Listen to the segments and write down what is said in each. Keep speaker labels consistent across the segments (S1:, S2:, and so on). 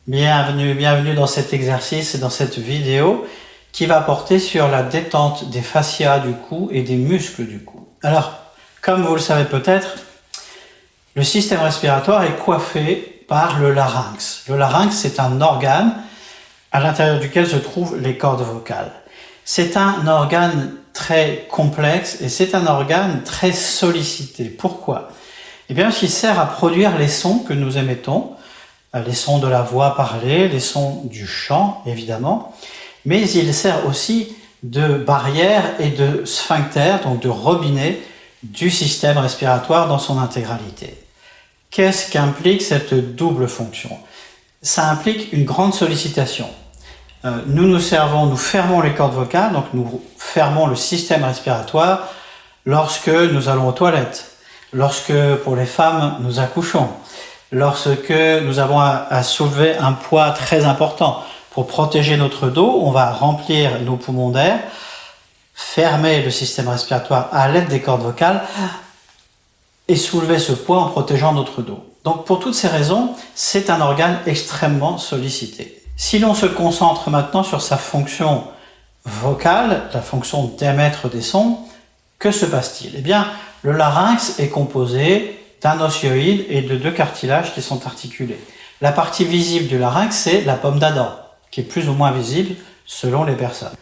S1: Bienvenue dans cet exercice et dans cette vidéo qui va porter sur la détente des fascias du cou et des muscles du cou. Alors, comme vous le savez peut-être, le système respiratoire est coiffé par le larynx. Le larynx, c'est un organe à l'intérieur duquel se trouvent les cordes vocales. C'est un organe très complexe et c'est un organe très sollicité. Pourquoi? Eh bien, parce qu'il sert à produire les sons que nous émettons, les sons de la voix parlée, les sons du chant, évidemment, mais il sert aussi de barrière et de sphincter, donc de robinet du système respiratoire dans son intégralité. Qu'est-ce qu'implique cette double fonction? Ça implique une grande sollicitation. Nous fermons les cordes vocales, donc nous fermons le système respiratoire lorsque nous allons aux toilettes, lorsque, pour les femmes, nous accouchons, lorsque nous avons à soulever un poids très important. Pour protéger notre dos, on va remplir nos poumons d'air, fermer le système respiratoire à l'aide des cordes vocales et soulever ce poids en protégeant notre dos. Donc pour toutes ces raisons, c'est un organe extrêmement sollicité. Si l'on se concentre maintenant sur sa fonction vocale, la fonction d'émettre des sons, que se passe-t-il? Eh bien, le larynx est composé d'un ossioïde et de deux cartilages qui sont articulés. La partie visible du larynx, c'est la pomme d'Adam, qui est plus ou moins visible selon les personnes.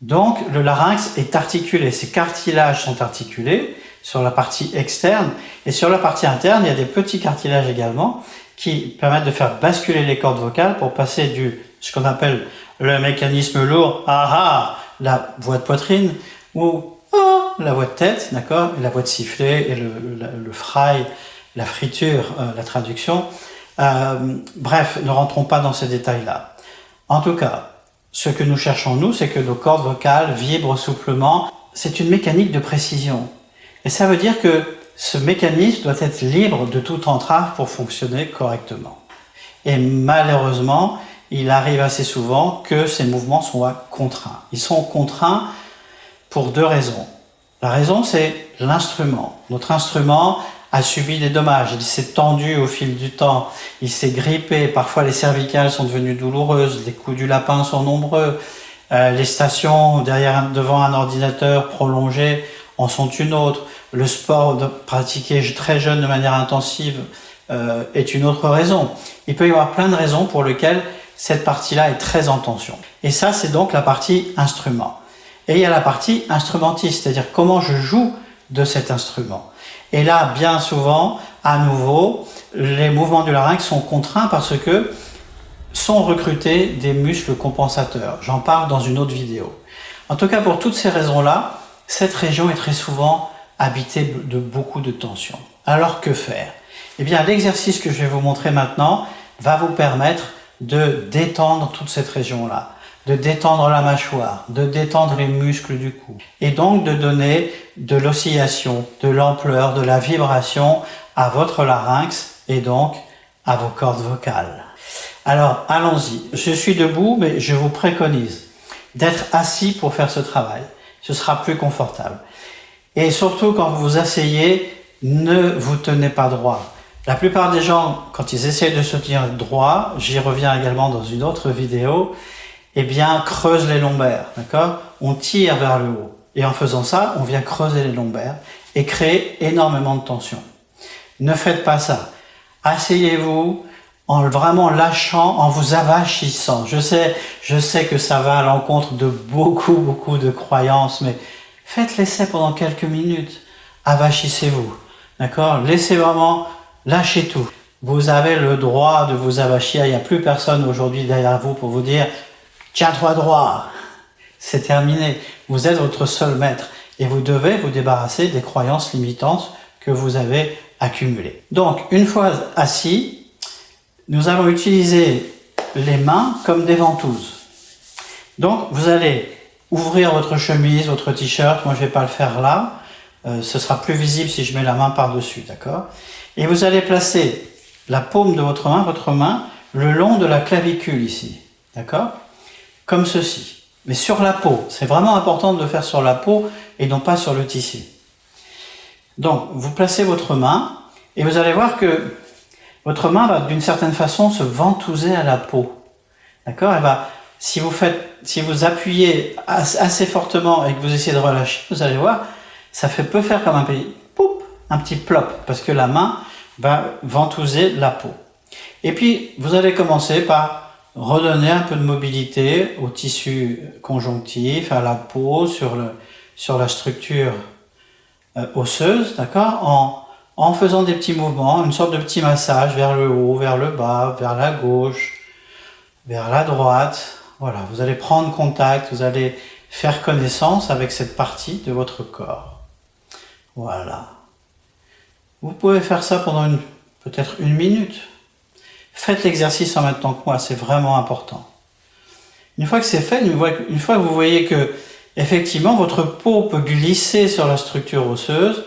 S1: Donc, le larynx est articulé, ses cartilages sont articulés sur la partie externe, et sur la partie interne, il y a des petits cartilages également qui permettent de faire basculer les cordes vocales pour passer ce qu'on appelle le mécanisme lourd, la voix de poitrine, ou la voix de tête, d'accord, et la voix de sifflet, et le fry, la friture, la traduction. Bref, ne rentrons pas dans ces détails-là. En tout cas, ce que nous cherchons, nous, c'est que nos cordes vocales vibrent souplement. C'est une mécanique de précision. Et ça veut dire que ce mécanisme doit être libre de toute entrave pour fonctionner correctement. Et malheureusement, il arrive assez souvent que ces mouvements soient contraints. Ils sont contraints pour deux raisons. La raison, c'est l'instrument. Notre instrument a subi des dommages. Il s'est tendu au fil du temps. Il s'est grippé. Parfois, les cervicales sont devenues douloureuses. Les coups du lapin sont nombreux. Les stations devant un ordinateur prolongé en sont une autre. Le sport pratiqué très jeune de manière intensive est une autre raison. Il peut y avoir plein de raisons pour lesquelles cette partie-là est très en tension. Et ça, c'est donc la partie instrument. Et il y a la partie instrumentiste, c'est-à-dire comment je joue de cet instrument. Et là, bien souvent, à nouveau, les mouvements du larynx sont contraints parce que sont recrutés des muscles compensateurs. J'en parle dans une autre vidéo. En tout cas, pour toutes ces raisons-là, cette région est très souvent habitée de beaucoup de tension. Alors que faire? Eh bien, l'exercice que je vais vous montrer maintenant va vous permettre de détendre toute cette région-là, de détendre la mâchoire, de détendre les muscles du cou, et donc de donner de l'oscillation, de l'ampleur, de la vibration à votre larynx et donc à vos cordes vocales. Alors, allons-y. Je suis debout, mais je vous préconise d'être assis pour faire ce travail. Ce sera plus confortable. Et surtout, quand vous vous asseyez, ne vous tenez pas droit. La plupart des gens, quand ils essayent de se tenir droit, j'y reviens également dans une autre vidéo, eh bien, creusent les lombaires, d'accord? On tire vers le haut. Et en faisant ça, on vient creuser les lombaires et créer énormément de tension. Ne faites pas ça. Asseyez-vous en vraiment lâchant, en vous avachissant. Je sais que ça va à l'encontre de beaucoup de croyances, mais faites l'essai pendant quelques minutes. Avachissez-vous, d'accord? Laissez vraiment, lâchez tout. Vous avez le droit de vous avachir. Il n'y a plus personne aujourd'hui derrière vous pour vous dire « Tiens-toi droit !» C'est terminé. Vous êtes votre seul maître et vous devez vous débarrasser des croyances limitantes que vous avez accumulées. Donc, une fois assis, nous allons utiliser les mains comme des ventouses. Donc, vous allez ouvrir votre chemise, votre t-shirt. Moi, je ne vais pas le faire là. Ce sera plus visible si je mets la main par-dessus, d'accord? Et vous allez placer la paume de votre main, le long de la clavicule ici, d'accord? Comme ceci. Mais sur la peau. C'est vraiment important de le faire sur la peau et non pas sur le tissu. Donc, vous placez votre main et vous allez voir que votre main va d'une certaine façon se ventouser à la peau. D'accord? Elle va, si vous appuyez assez fortement et que vous essayez de relâcher, vous allez voir, ça peut faire comme un petit plop, parce que la main va ventouser la peau. Et puis, vous allez commencer par redonner un peu de mobilité au tissu conjonctif, à la peau, sur la structure osseuse, d'accord, en faisant des petits mouvements, une sorte de petit massage vers le haut, vers le bas, vers la gauche, vers la droite. Voilà, vous allez prendre contact, vous allez faire connaissance avec cette partie de votre corps. Voilà. Vous pouvez faire ça pendant peut-être 1 minute. Faites l'exercice en même temps que moi, c'est vraiment important. Une fois que c'est fait, une fois que vous voyez que effectivement votre peau peut glisser sur la structure osseuse,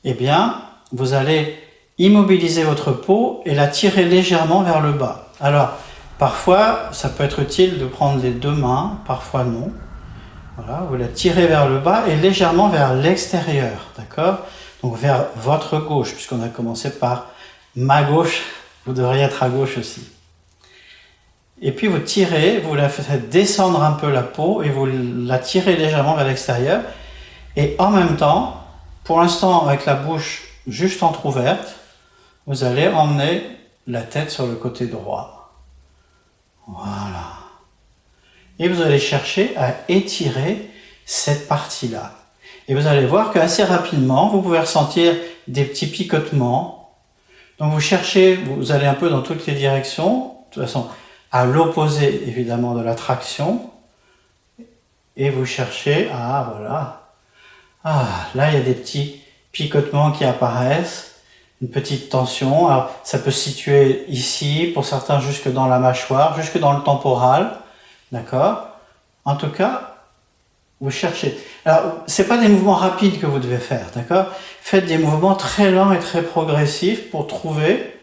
S1: eh bien, vous allez immobiliser votre peau et la tirer légèrement vers le bas. Alors, parfois, ça peut être utile de prendre les 2 mains, parfois non. Voilà, vous la tirez vers le bas et légèrement vers l'extérieur, d'accord? Donc vers votre gauche, puisqu'on a commencé par ma gauche, vous devriez être à gauche aussi. Et puis vous tirez, vous la faites descendre un peu la peau et vous la tirez légèrement vers l'extérieur. Et en même temps, pour l'instant avec la bouche juste entrouverte, vous allez emmener la tête sur le côté droit. Voilà. Et vous allez chercher à étirer cette partie-là. Et vous allez voir qu'assez rapidement, vous pouvez ressentir des petits picotements. Donc vous cherchez, vous allez un peu dans toutes les directions, de toute façon à l'opposé évidemment de la traction. Et vous cherchez, voilà. Là il y a des petits picotements qui apparaissent, une petite tension. Alors ça peut se situer ici, pour certains jusque dans la mâchoire, jusque dans le temporal. D'accord? En tout cas, vous cherchez. Alors, c'est pas des mouvements rapides que vous devez faire, d'accord? Faites des mouvements très lents et très progressifs pour trouver,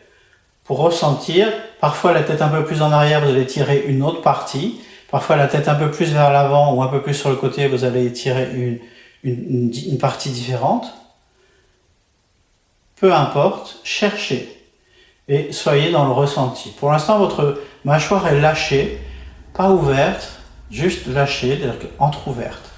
S1: pour ressentir. Parfois, la tête un peu plus en arrière, vous allez tirer une autre partie. Parfois, la tête un peu plus vers l'avant ou un peu plus sur le côté, vous allez tirer une partie différente. Peu importe, cherchez et soyez dans le ressenti. Pour l'instant, votre mâchoire est lâchée, pas ouverte, juste lâchée, c'est-à-dire entrouverte.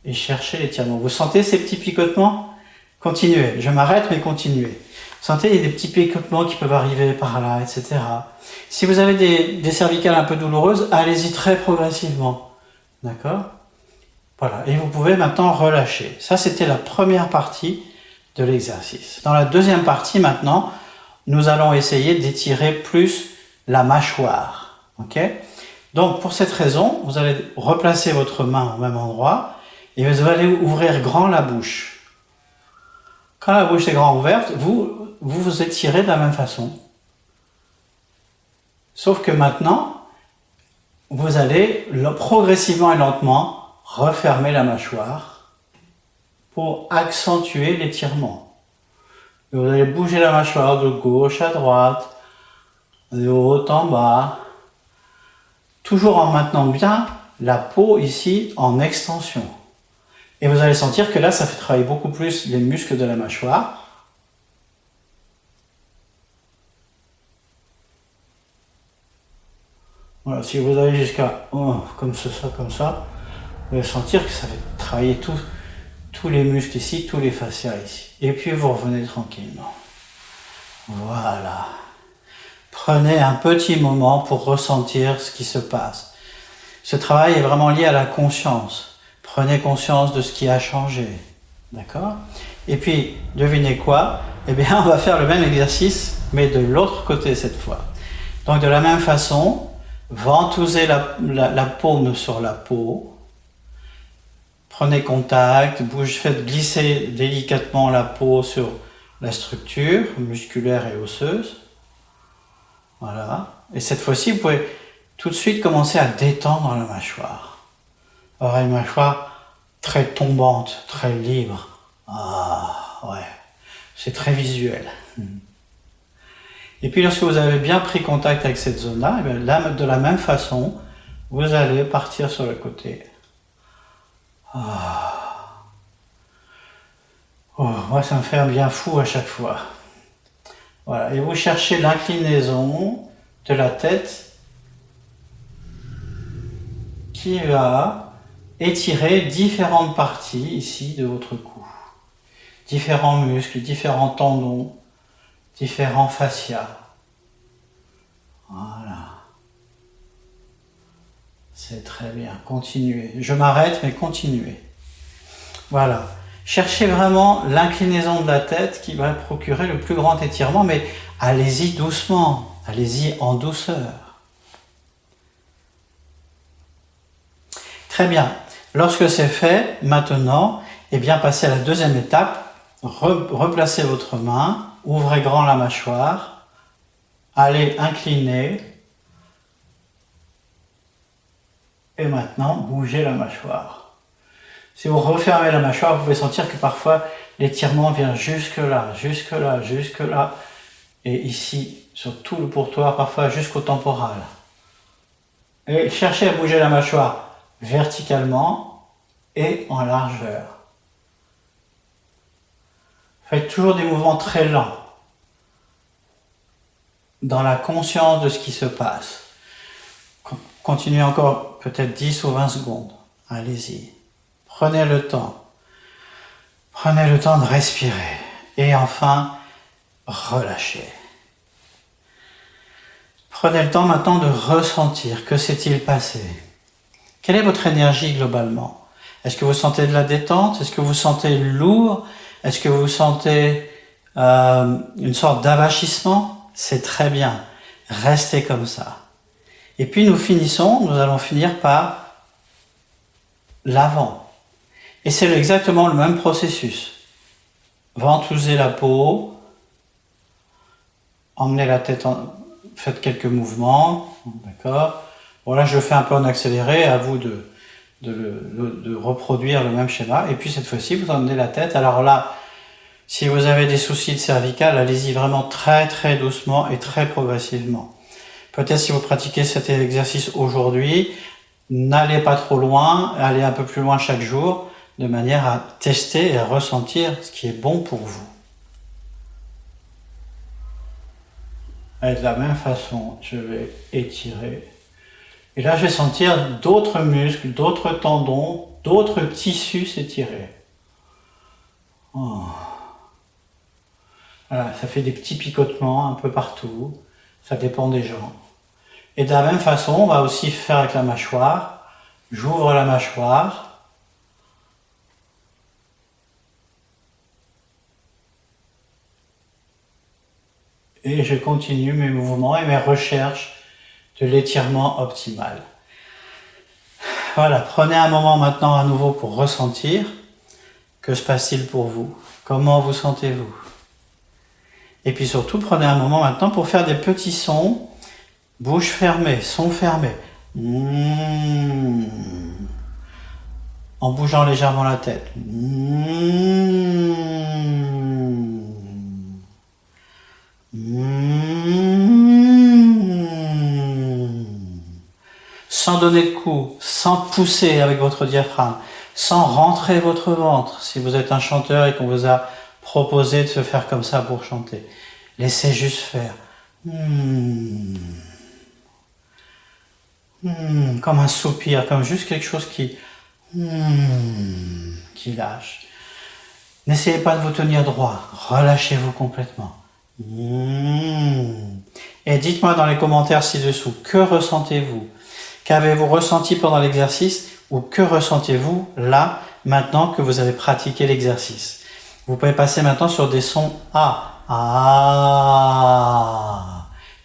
S1: Et cherchez l'étirement. Vous sentez ces petits picotements? Continuez. Je m'arrête, mais continuez. Vous sentez, il y a des petits picotements qui peuvent arriver par là, etc. Si vous avez des cervicales un peu douloureuses, allez-y très progressivement. D'accord? Voilà. Et vous pouvez maintenant relâcher. Ça, c'était la première partie de l'exercice. Dans la deuxième partie, maintenant, nous allons essayer d'étirer plus la mâchoire. Ok? Donc, pour cette raison, vous allez replacer votre main au même endroit et vous allez ouvrir grand la bouche. Quand la bouche est grand ouverte, vous étirez de la même façon. Sauf que maintenant, vous allez progressivement et lentement refermer la mâchoire pour accentuer l'étirement. Vous allez bouger la mâchoire de gauche à droite, de haut en bas, toujours en maintenant bien la peau ici en extension. Et vous allez sentir que là, ça fait travailler beaucoup plus les muscles de la mâchoire. Voilà, si vous allez jusqu'à comme ça, vous allez sentir que ça fait travailler tous les muscles ici, tous les fascias ici. Et puis vous revenez tranquillement. Voilà. Prenez un petit moment pour ressentir ce qui se passe. Ce travail est vraiment lié à la conscience. Prenez conscience de ce qui a changé. D'accord? Et puis, devinez quoi? Eh bien, on va faire le même exercice, mais de l'autre côté cette fois. Donc, de la même façon, ventousez la paume sur la peau. Prenez contact, faites glisser délicatement la peau sur la structure musculaire et osseuse. Voilà. Et cette fois-ci, vous pouvez tout de suite commencer à détendre la mâchoire. Alors, une mâchoire très tombante, très libre. Ouais. C'est très visuel. Et puis, lorsque vous avez bien pris contact avec cette zone-là, de la même façon, vous allez partir sur le côté. Moi, ça me fait un bien fou à chaque fois. Voilà, et vous cherchez l'inclinaison de la tête qui va étirer différentes parties ici de votre cou. Différents muscles, différents tendons, différents fascias. Voilà. C'est très bien. Continuez. Je m'arrête, mais continuez. Voilà. Cherchez vraiment l'inclinaison de la tête qui va procurer le plus grand étirement, mais allez-y doucement. Allez-y en douceur. Très bien. Lorsque c'est fait, maintenant, eh bien, passez à la deuxième étape. Replacez votre main. Ouvrez grand la mâchoire. Allez incliner. Et maintenant, bougez la mâchoire. Si vous refermez la mâchoire, vous pouvez sentir que parfois l'étirement vient jusque là, jusque là, jusque là. Et ici, sur tout le pourtour, parfois jusqu'au temporal. Et cherchez à bouger la mâchoire verticalement et en largeur. Faites toujours des mouvements très lents, dans la conscience de ce qui se passe. Continuez encore peut-être 10 ou 20 secondes. Allez-y. Prenez le temps. Prenez le temps de respirer. Et enfin, relâchez. Prenez le temps maintenant de ressentir. Que s'est-il passé? Quelle est votre énergie globalement? Est-ce que vous sentez de la détente? Est-ce que vous sentez lourd? Est-ce que vous sentez une sorte d'avachissement? C'est très bien. Restez comme ça. Et puis nous allons finir par l'avant. Et c'est exactement le même processus. Ventousez la peau, emmenez la tête, faites quelques mouvements, d'accord? Voilà, je le fais un peu en accéléré, à vous de reproduire le même schéma. Et puis cette fois-ci, vous emmenez la tête. Alors là, si vous avez des soucis de cervical, allez-y vraiment très très doucement et très progressivement. Peut-être si vous pratiquez cet exercice aujourd'hui, n'allez pas trop loin, allez un peu plus loin chaque jour, de manière à tester et à ressentir ce qui est bon pour vous. Et de la même façon, je vais étirer. Et là, je vais sentir d'autres muscles, d'autres tendons, d'autres tissus s'étirer. Oh. Voilà, ça fait des petits picotements un peu partout. Ça dépend des gens. Et de la même façon, on va aussi faire avec la mâchoire. J'ouvre la mâchoire. Et je continue mes mouvements et mes recherches de l'étirement optimal. Voilà, prenez un moment maintenant à nouveau pour ressentir. Que se passe-t-il pour vous? Comment vous sentez-vous? Et puis surtout, prenez un moment maintenant pour faire des petits sons. Bouche fermée, son fermé. En bougeant légèrement la tête. Sans donner de coups, sans pousser avec votre diaphragme, sans rentrer votre ventre. Si vous êtes un chanteur et qu'on vous a proposé de se faire comme ça pour chanter, laissez juste faire. Comme un soupir, comme juste quelque chose qui lâche. N'essayez pas de vous tenir droit, relâchez-vous complètement. Et dites-moi dans les commentaires ci-dessous, que ressentez-vous? Qu'avez-vous ressenti pendant l'exercice ou que ressentez-vous là, maintenant que vous avez pratiqué l'exercice? Vous pouvez passer maintenant sur des sons A.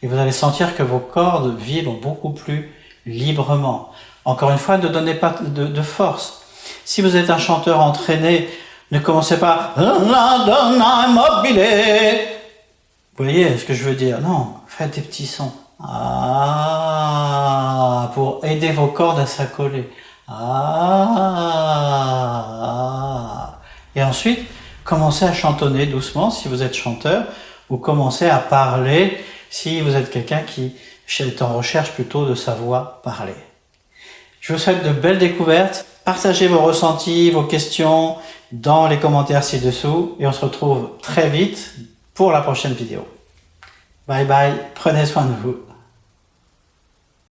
S1: Et vous allez sentir que vos cordes vibrent beaucoup plus librement. Encore une fois, ne donnez pas de force. Si vous êtes un chanteur entraîné, ne commencez pas. Vous voyez ce que je veux dire? Non, faites des petits sons. Pour aider vos cordes à s'accoler. Et ensuite, commencez à chantonner doucement si vous êtes chanteur, ou commencez à parler si vous êtes quelqu'un qui est en recherche plutôt de sa voix parler. Je vous souhaite de belles découvertes. Partagez vos ressentis, vos questions dans les commentaires ci-dessous et on se retrouve très vite pour la prochaine vidéo. Bye bye, prenez soin de vous.